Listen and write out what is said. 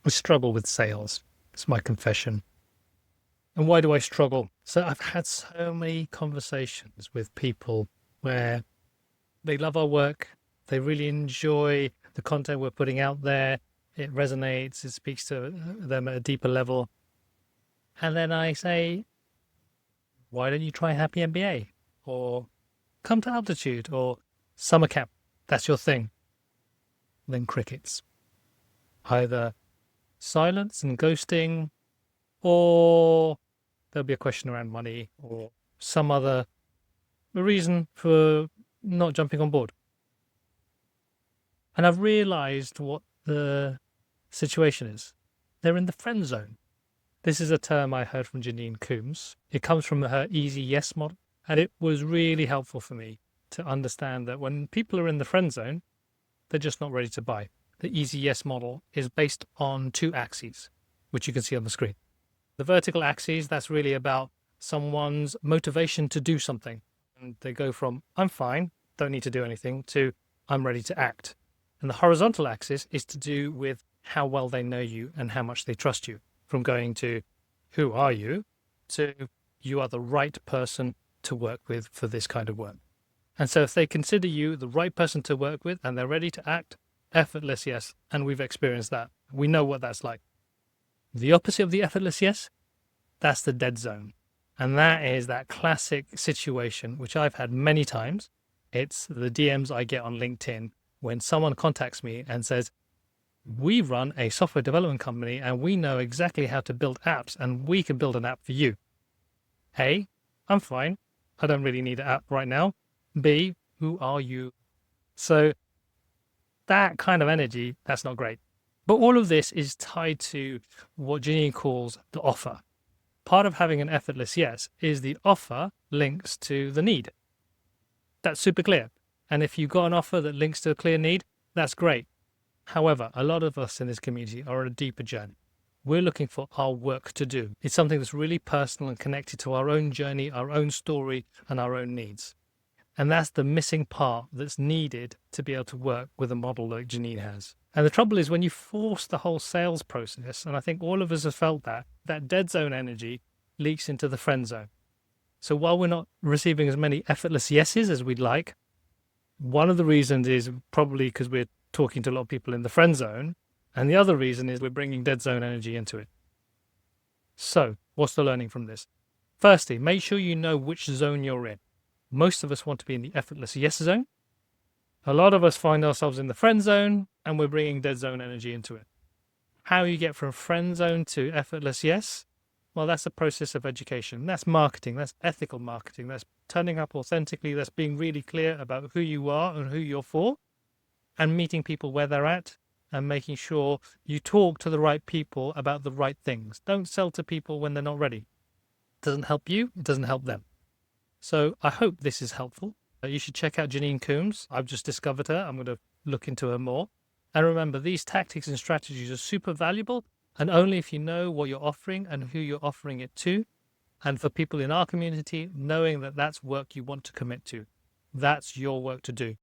I struggle with sales. It's my confession. And why do I struggle? So I've had so many conversations with people where they love our work. They really enjoy the content we're putting out there. It resonates. It speaks to them at a deeper level. And then I say, why don't you try Happy MBA? Or come to Alptitude or summer camp. That's your thing. Then crickets. Either silence and ghosting, or there'll be a question around money or some other reason for not jumping on board. And I've realized what the situation is. They're in the friend zone. This is a term I heard from Janine Coombes. It comes from her easy yes model. And it was really helpful for me to understand that when people are in the friend zone, they're just not ready to buy. The easy yes model is based on two axes, which you can see on the screen. The vertical axis, that's really about someone's motivation to do something. And they go from, I'm fine, don't need to do anything, to I'm ready to act. And the horizontal axis is to do with how well they know you and how much they trust you. From going to, who are you, to you are the right person to work with for this kind of work. And so if they consider you the right person to work with and they're ready to act, effortless yes. And we've experienced that. We know what that's like. The opposite of the effortless yes, that's the dead zone. And that is that classic situation, which I've had many times. It's the DMs I get on LinkedIn when someone contacts me and says, we run a software development company and we know exactly how to build apps and we can build an app for you. A, I'm fine. I don't really need an app right now. B, who are you? So that kind of energy, that's not great. But all of this is tied to what Janine calls the offer. Part of having an effortless yes is the offer links to the need. That's super clear. And if you've got an offer that links to a clear need, that's great. However, a lot of us in this community are on a deeper journey. We're looking for our work to do. It's something that's really personal and connected to our own journey, our own story, and our own needs. And that's the missing part that's needed to be able to work with a model like Janine has. And the trouble is when you force the whole sales process, and I think all of us have felt that dead zone energy leaks into the friend zone. So while we're not receiving as many effortless yeses as we'd like, one of the reasons is probably because we're talking to a lot of people in the friend zone. And the other reason is we're bringing dead zone energy into it. So what's the learning from this? Firstly, make sure you know which zone you're in. Most of us want to be in the effortless yes zone. A lot of us find ourselves in the friend zone and we're bringing dead zone energy into it. How you get from friend zone to effortless yes? Well, that's a process of education. That's marketing. That's ethical marketing. That's turning up authentically. That's being really clear about who you are and who you're for and meeting people where they're at and making sure you talk to the right people about the right things. Don't sell to people when they're not ready. It doesn't help you. It doesn't help them. So I hope this is helpful. You should check out Janine Coombes. I've just discovered her. I'm going to look into her more. And remember, these tactics and strategies are super valuable, and only if you know what you're offering and who you're offering it to. And for people in our community, knowing that that's work you want to commit to. That's your work to do.